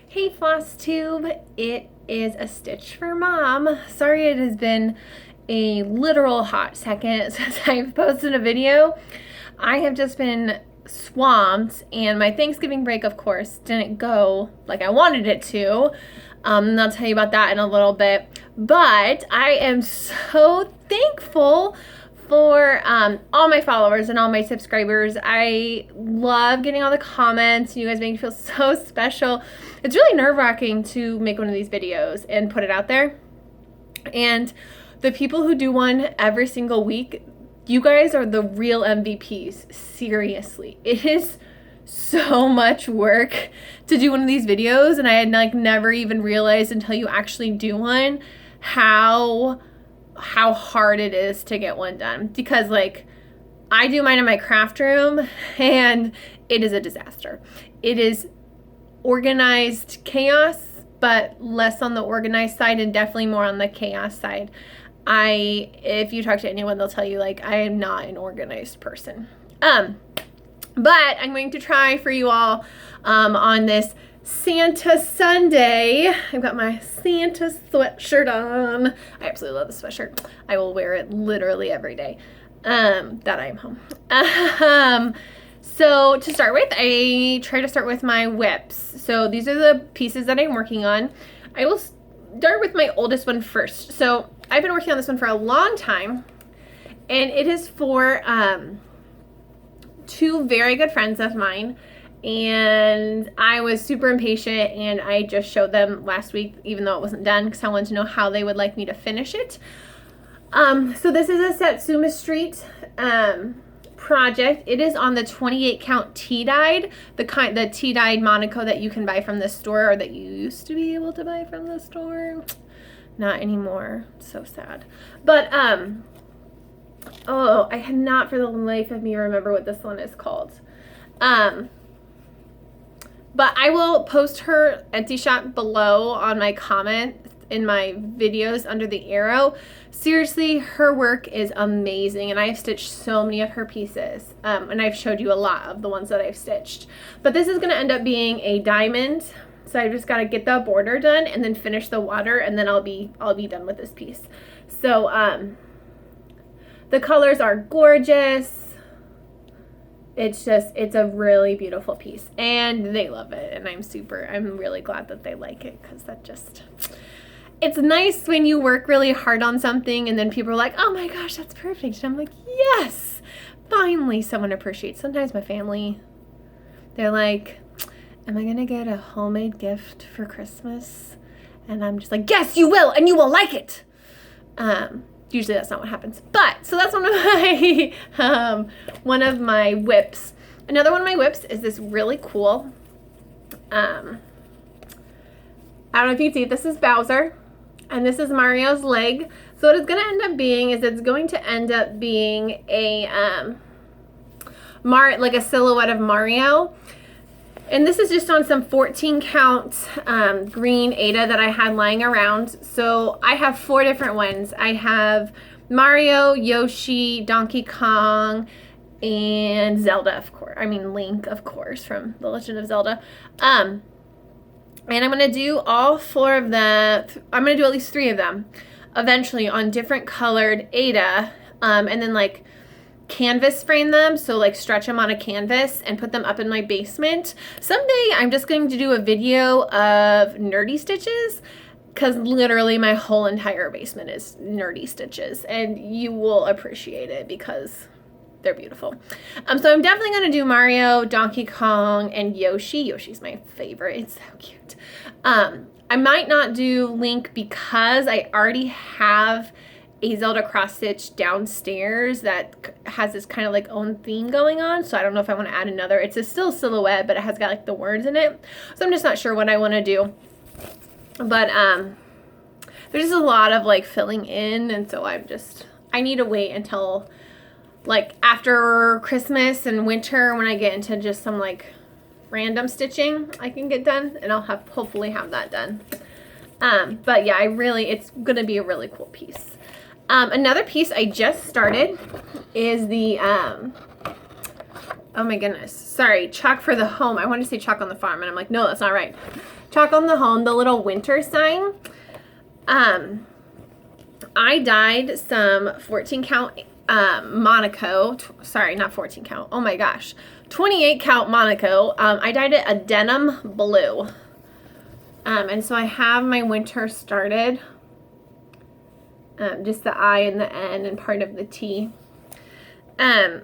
Hey Flosstube, it is a stitch for mom. Sorry it has been a literal hot second since I've posted a video. I have just been swamped and my Thanksgiving break, of course, didn't go like I wanted it to. And I'll tell you about that in a little bit. But I am so thankful for all my followers and all my subscribers. I love getting all the comments. You guys make me feel so special. It's really nerve-wracking to make one of these videos and put it out there. And the people who do one every single week, you guys are the real MVPs. Seriously. It is so much work to do one of these videos, and I had never even realized until you actually do one how hard it is to get one done, because I do mine in my craft room and it is a disaster. It is organized chaos, but less on the organized side and definitely more on the chaos side. If you talk to anyone, they'll tell you I am not an organized person. But I'm going to try for you all on this Santa Sunday. I've got my Santa sweatshirt on. I absolutely love the sweatshirt. I will wear it literally every day that I am home. So to start with, I try to start with my whips. So these are the pieces that I'm working on. I will start with my oldest one first. So I've been working on this one for a long time, and it is for two very good friends of mine. And I was super impatient, and I just showed them last week, even though it wasn't done, because I wanted to know how they would like me to finish it. So this is a Satsuma Street project. It is on the 28 count tea-dyed, the tea-dyed Monaco that you can buy from the store, or that you used to be able to buy from the store. Not anymore. So sad. But oh, I cannot for the life of me remember what this one is called. But I will post her Etsy shop below on my comment in my videos under the arrow. Seriously, her work is amazing, and I've stitched so many of her pieces. And I've showed you a lot of the ones that I've stitched. But this is going to end up being a diamond. So I've just got to get the border done and then finish the water, and then I'll be done with this piece. So the colors are gorgeous. It's a really beautiful piece, and they love it, and I'm really glad that they like it, because it's nice when you work really hard on something and then people are like, oh my gosh, that's perfect. And I'm like, yes, finally someone appreciates. Sometimes my family, they're like, am I gonna get a homemade gift for Christmas? And I'm just like, yes, you will, and you will like it. Usually that's not what happens, but so that's one of my whips. Another one of my whips is this really cool. I don't know if you can see, this is Bowser, and this is Mario's leg. So what it's going to end up being is it's going to end up being a a silhouette of Mario. And this is just on some 14 count green Aida that I had lying around. So I have 4 different ones. I have Mario, Yoshi, Donkey Kong, and Zelda, of course. I mean, Link, of course, from The Legend of Zelda. And I'm going to do all 4 of them. I'm going to do at least 3 of them eventually on different colored Aida. And then canvas frame them, so stretch them on a canvas and put them up in my basement. Someday I'm just going to do a video of nerdy stitches, because literally my whole entire basement is nerdy stitches, and you will appreciate it because they're beautiful. So I'm definitely going to do Mario, Donkey Kong, and Yoshi. Yoshi's my favorite. It's so cute. I might not do Link because I already have a Zelda cross stitch downstairs that has this kind of own theme going on, so I don't know if I want to add another. It's still silhouette, but it has got the words in it, so I'm just not sure what I want to do. But there's just a lot of filling in, and so I need to wait until after Christmas and winter, when I get into just some random stitching I can get done, and I'll hopefully have that done. But yeah, it's gonna be a really cool piece. Another piece I just started is the, oh my goodness, sorry, Chalk for the Home. I wanted to say Chalk on the Farm, and I'm like, no, that's not right. Chalk on the Home, the little winter sign. I dyed some 14 count Monaco. Sorry, not 14 count. Oh my gosh. 28 count Monaco. I dyed it a denim blue. And so I have my winter started. Just the I and the N and part of the T. I'm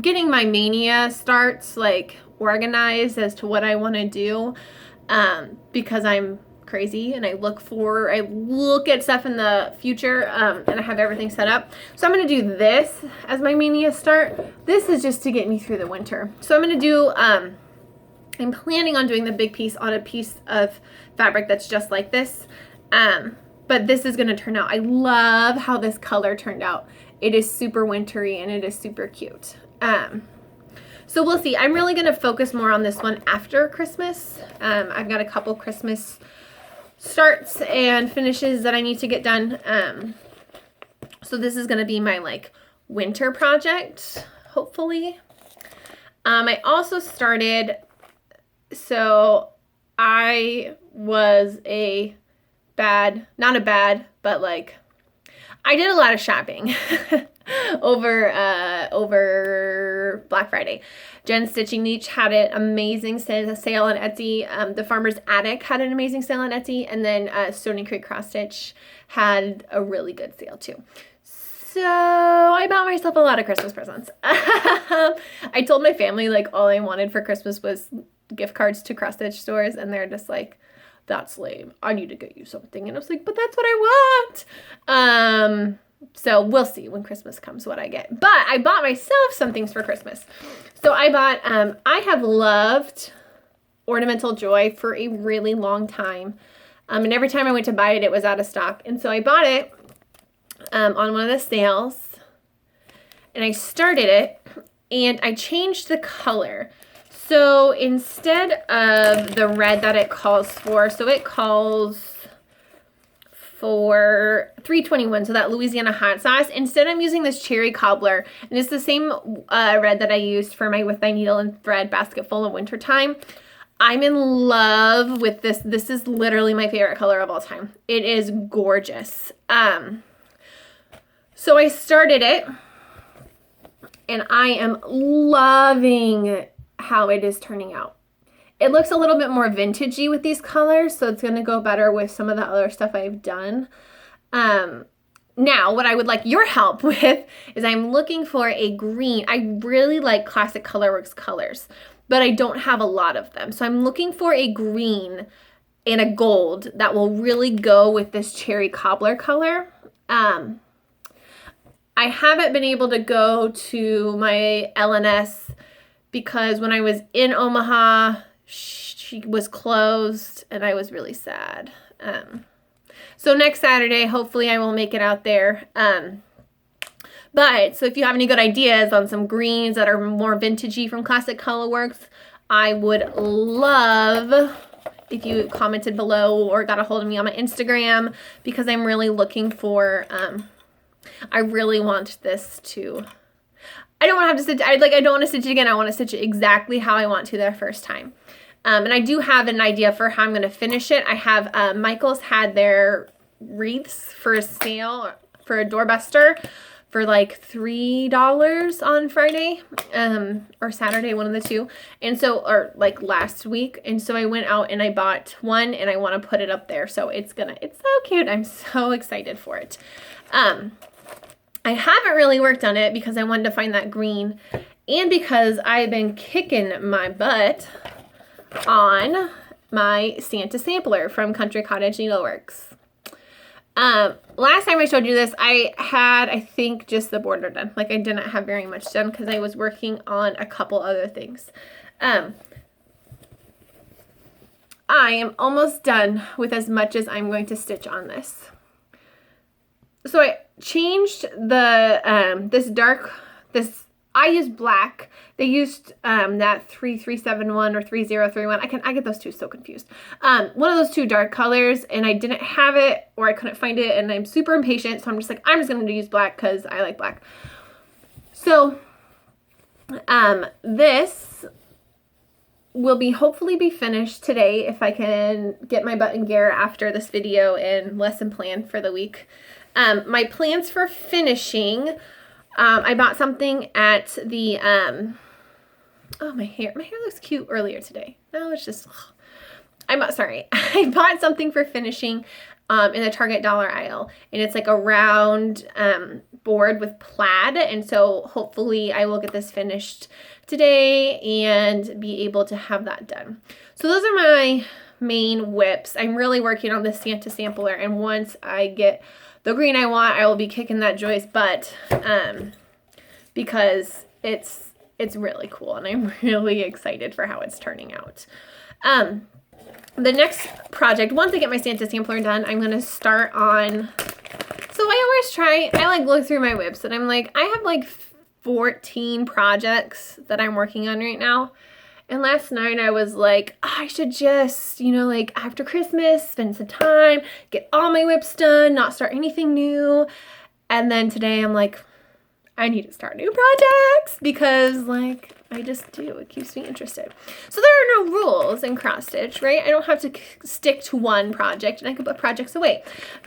getting my mania starts like organized as to what I want to do, because I'm crazy and I look at stuff in the future, and I have everything set up. So I'm going to do this as my mania start. This is just to get me through the winter. So I'm going to do, I'm planning on doing the big piece on a piece of fabric that's just like this. But this is going to turn out. I love how this color turned out. It is super wintry and it is super cute. So we'll see. I'm really going to focus more on this one after Christmas. I've got a couple Christmas starts and finishes that I need to get done. So this is going to be my like winter project, hopefully. I also started, so I was but like I did a lot of shopping over Black Friday. Jen Stitching Niche had an amazing sale on Etsy. The Farmer's Attic had an amazing sale on Etsy, and then Stony Creek Cross Stitch had a really good sale too. So I bought myself a lot of Christmas presents. I told my family like all I wanted for Christmas was gift cards to cross stitch stores, and they're just like, that's lame. I need to get you something. And I was like, but that's what I want. So we'll see when Christmas comes what I get. But I bought myself some things for Christmas. So I bought, I have loved Ornamental Joy for a really long time. And every time I went to buy it, it was out of stock. And so I bought it on one of the sales. And I started it. And I changed the color. So instead of the red that it calls for, so it calls for 321, so that Louisiana hot sauce. Instead, I'm using this cherry cobbler, and it's the same red that I used for my With Thy Needle and Thread basket full of wintertime. I'm in love with this. This is literally my favorite color of all time. It is gorgeous. So I started it, and I am loving how it is turning out. It looks a little bit more vintagey with these colors, so it's going to go better with some of the other stuff I've done. Now, what I would like your help with is I'm looking for a green. I really like Classic Colorworks colors, but I don't have a lot of them. So I'm looking for a green and a gold that will really go with this cherry cobbler color. I haven't been able to go to my LNS because when I was in Omaha, she was closed and I was really sad. So next Saturday, hopefully I will make it out there. But so if you have any good ideas on some greens that are more vintagey from Classic Colorworks, I would love if you commented below or got a hold of me on my Instagram, because I'm really looking for, I really want this to, I don't want to have to stitch, I don't want to stitch it again. I want to stitch it exactly how I want to the first time. And I do have an idea for how I'm going to finish it. I have, Michael's had their wreaths for a sale for a doorbuster for like $3 on Friday, or Saturday, one of the two. And so, or like last week. And so I went out and I bought one and I want to put it up there. So it's so cute. I'm so excited for it. I haven't really worked on it because I wanted to find that green, and because I've been kicking my butt on my Santa sampler from Country Cottage Needleworks. Last time I showed you this, I had, I think, just the border done. Like I didn't have very much done because I was working on a couple other things. I am almost done with as much as I'm going to stitch on this. So I changed the, I used black. They used that 3371 or 3031. I get those two so confused. One of those two dark colors, and I didn't have it or I couldn't find it, and I'm super impatient, so I'm just like, I'm just going to use black because I like black. So this will hopefully be finished today if I can get my butt in gear after this video and lesson plan for the week. My plans for finishing, I bought something at the, oh, my hair looks cute earlier today. No, it's just, I bought something for finishing in the Target dollar aisle, and it's like a round board with plaid, and so hopefully I will get this finished today and be able to have that done. So those are my main whips. I'm really working on the Santa sampler, and once I get the green I want, I will be kicking that Joy's butt because it's really cool, and I'm really excited for how it's turning out. The next project, once I get my Santa sampler done, I'm going to start on, so I like look through my whips and I'm like, I have like 14 projects that I'm working on right now. And last night I was like, oh, I should just, like after Christmas, spend some time, get all my whips done, not start anything new. And then today I'm like, I need to start new projects because like I just do. It keeps me interested. So there are no rules in cross stitch, right? I don't have to stick to one project, and I can put projects away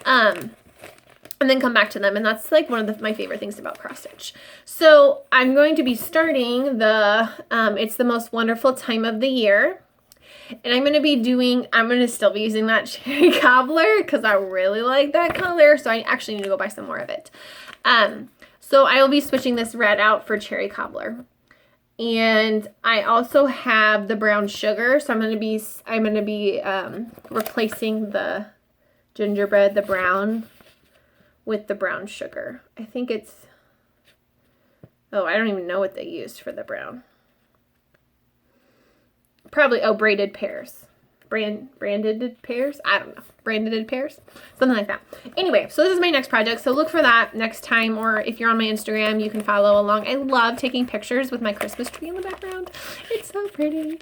and then come back to them. And that's like one of my favorite things about cross stitch. So I'm going to be starting the It's the Most Wonderful Time of the Year. And I'm going to still be using that cherry cobbler because I really like that color. So I actually need to go buy some more of it. So I will be switching this red out for cherry cobbler. And I also have the brown sugar. So I'm going to be replacing the gingerbread, the brown, with the brown sugar. I think it's, I don't even know what they used for the brown. Probably, braided pears. Branded pears? I don't know. Branded pears? Something like that. Anyway, so this is my next project. So look for that next time, or if you're on my Instagram, you can follow along. I love taking pictures with my Christmas tree in the background. It's so pretty.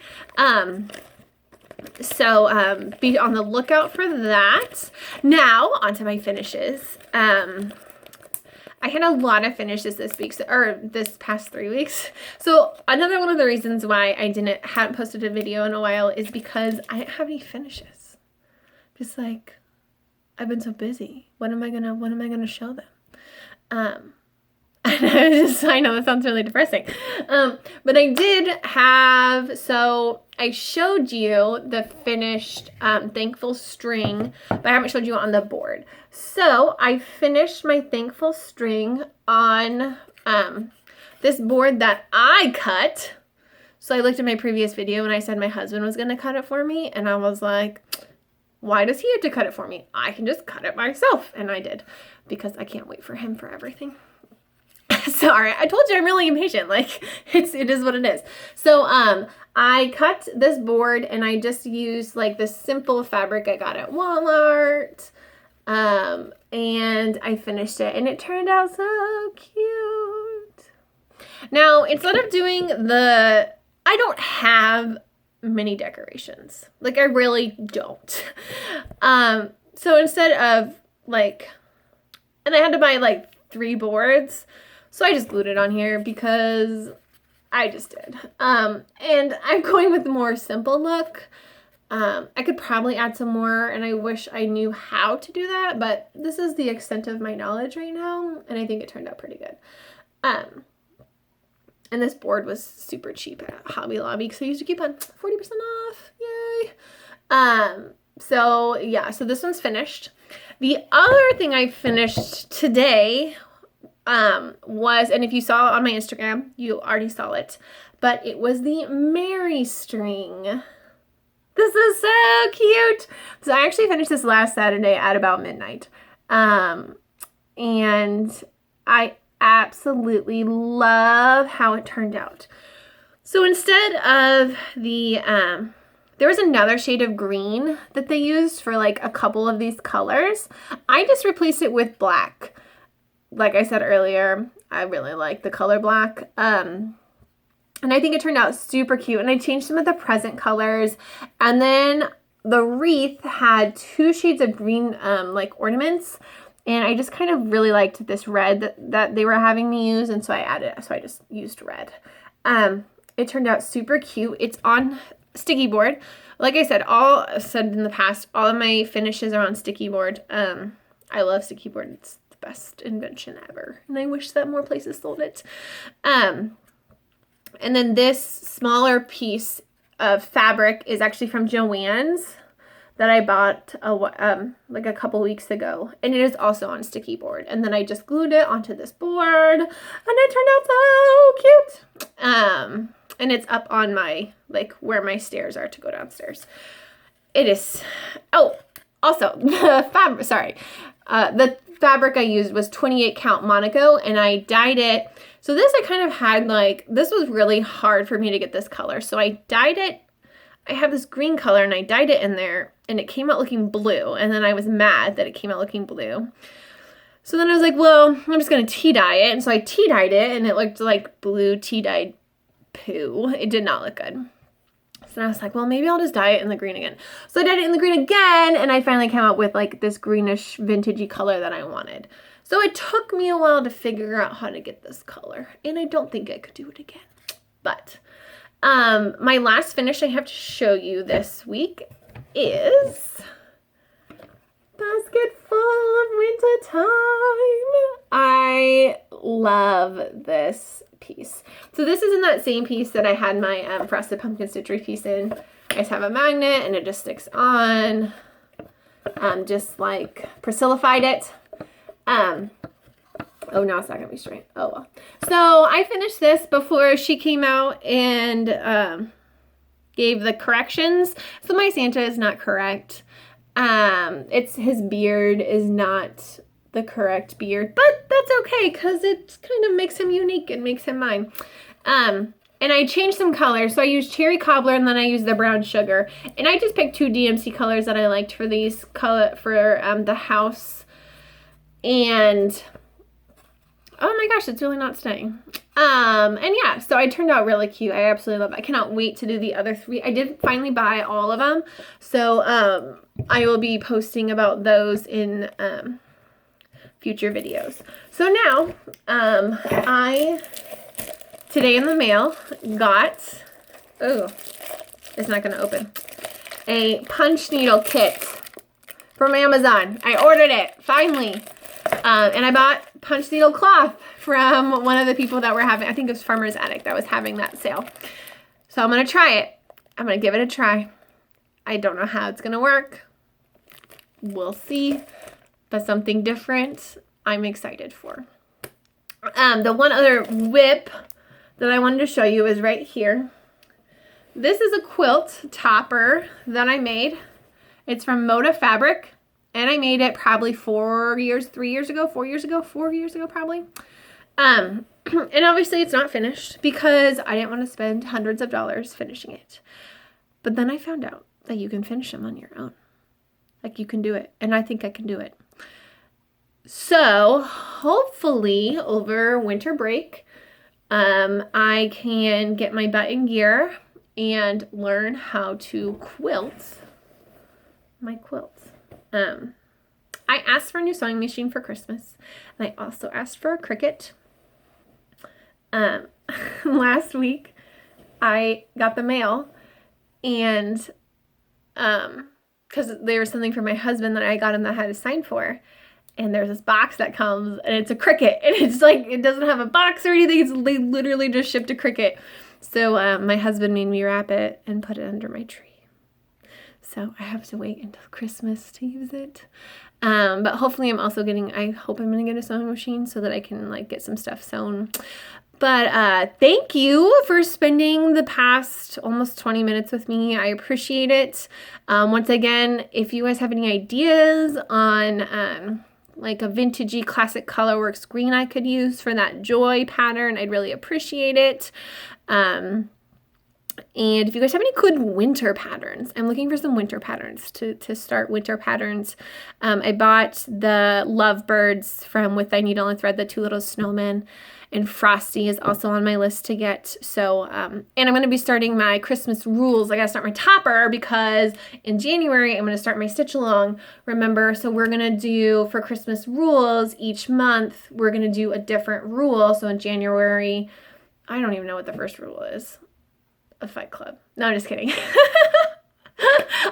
So be on the lookout for that. Now, onto my finishes. I had a lot of finishes this week, this past 3 weeks. So another one of the reasons why I hadn't posted a video in a while is because I didn't have any finishes. Just like, I've been so busy. When am I gonna show them? I know that sounds really depressing. But I did have, so I showed you the finished Thankful string, but I haven't showed you on the board. So I finished my Thankful string on this board that I cut. So I looked at my previous video and I said my husband was going to cut it for me. And I was like, why does he have to cut it for me? I can just cut it myself. And I did, because I can't wait for him for everything. Sorry, I told you I'm really impatient. Like, it is what it is. So, I cut this board and I just used like this simple fabric I got at Walmart. And I finished it and it turned out so cute. Now, instead of doing I don't have many decorations. Like, I really don't. So instead of and I had to buy like 3 boards. So I just glued it on here because I just did. And I'm going with a more simple look. I could probably add some more, and I wish I knew how to do that, but this is the extent of my knowledge right now, and I think it turned out pretty good. And this board was super cheap at Hobby Lobby because I used a coupon, 40% off, yay! So yeah, so this one's finished. The other thing I finished today was, and if you saw it on my Instagram, you already saw it, but it was the Mary string. This is so cute. So I actually finished this last Saturday at about midnight. And I absolutely love how it turned out. So instead of there was another shade of green that they used for like a couple of these colors. I just replaced it with black. Like I said earlier, I really like the color black. And I think it turned out super cute. And I changed some of the present colors. And then the wreath had 2 shades of green like ornaments. And I just kind of really liked this red that they were having me use. And so I just used red. It turned out super cute. It's on sticky board. Like I said, said in the past, all of my finishes are on sticky board. I love sticky board. It's the best invention ever. And I wish that more places sold it. And then this smaller piece of fabric is actually from Joann's that I bought like a couple weeks ago. And it is also on sticky board. And then I just glued it onto this board. And it turned out so cute. And it's up on my, like, where my stairs are to go downstairs. It is, oh, also, the fabric I used was 28 count Monaco, and I dyed it. So this I kind of had, like, this was really hard for me to get this color. So I dyed it. I have this green color, and I dyed it in there, and it came out looking blue. And then I was mad that it came out looking blue. So then I was like, well, I'm just going to tea dye it. And so I tea dyed it, and it looked like blue tea dyed poo. It did not look good. So I was like, well, maybe I'll just dye it in the green again. So I dyed it in the green again, and I finally came out with like this greenish vintagey color that I wanted. So it took me a while to figure out how to get this color, and I don't think I could do it again. But my last finish I have to show you this week is Basket Full of Winter Time. I love this piece. So this is in that same piece that I had my Frosted Pumpkin Stitchery piece in. I just have a magnet and it just sticks on. Just like Priscilla-fied it. Oh, now it's not gonna be straight. Oh well. So I finished this before she came out and gave the corrections. So my Santa is not correct. It's his beard is not the correct beard, but that's okay because it kind of makes him unique and makes him mine. And I changed some colors. So I used Cherry Cobbler and then I used the Brown Sugar. And I just picked 2 DMC colors that I liked for these the house. And oh my gosh, it's really not staying. And yeah, so it turned out really cute. I absolutely love it. I cannot wait to do the other 3. I did finally buy all of them. So I will be posting about those in future videos. So now I today in the mail got, oh, it's not going to open, a punch needle kit from Amazon. I ordered it finally. And I bought punch needle cloth from one of the people that were having, I think it was Farmer's Attic that was having that sale. So I'm going to try it. I'm going to give it a try. I don't know how it's going to work. We'll see. But something different I'm excited for. The one other whip that I wanted to show you is right here. This is a quilt topper that I made. It's from Moda Fabric. And I made it probably 4 years ago probably. And obviously it's not finished because I didn't want to spend hundreds of dollars finishing it. But then I found out that you can finish them on your own. Like you can do it. And I think I can do it. So hopefully over winter break, I can get my butt in gear and learn how to quilt my quilts. I asked for a new sewing machine for Christmas, and I also asked for a Cricut. Last week, I got the mail, and because there was something for my husband that I got him that I had to sign for, and there's this box that comes, and it's a Cricut, and it's like, it doesn't have a box or anything, they literally just shipped a Cricut. So my husband made me wrap it and put it under my tree. So I have to wait until Christmas to use it. But hopefully I hope I'm going to get a sewing machine so that I can like get some stuff sewn. But thank you for spending the past almost 20 minutes with me. I appreciate it. Once again, if you guys have any ideas on like a vintagey classic colorworks green I could use for that joy pattern, I'd really appreciate it. And if you guys have any good winter patterns, I'm looking for some winter patterns to start winter patterns. I bought the Lovebirds from With Thy Needle and Thread, the 2 little snowmen, and Frosty is also on my list to get. So, and I'm going to be starting my Christmas rules. I got to start my topper because in January, I'm going to start my stitch along. Remember, so we're going to do for Christmas rules each month, we're going to do a different rule. So in January, I don't even know what the first rule is. A Fight Club. No, I'm just kidding.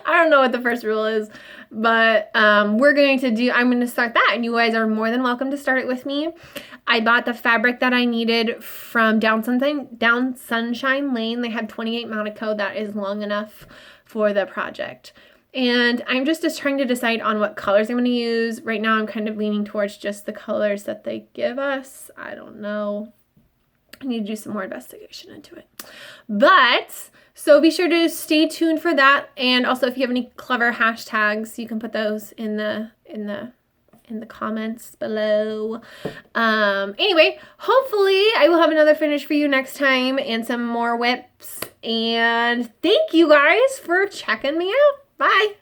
I don't know what the first rule is, but I'm going to start that, and you guys are more than welcome to start it with me. I bought the fabric that I needed from Down Sunshine Lane. They had 28 Monaco. That is long enough for the project. And I'm just trying to decide on what colors I'm going to use. Right now I'm kind of leaning towards just the colors that they give us. I don't know. I need to do some more investigation into it. But, so be sure to stay tuned for that. And also if you have any clever hashtags, you can put those in the comments below. Anyway, hopefully I will have another finish for you next time and some more whips. And thank you guys for checking me out. Bye.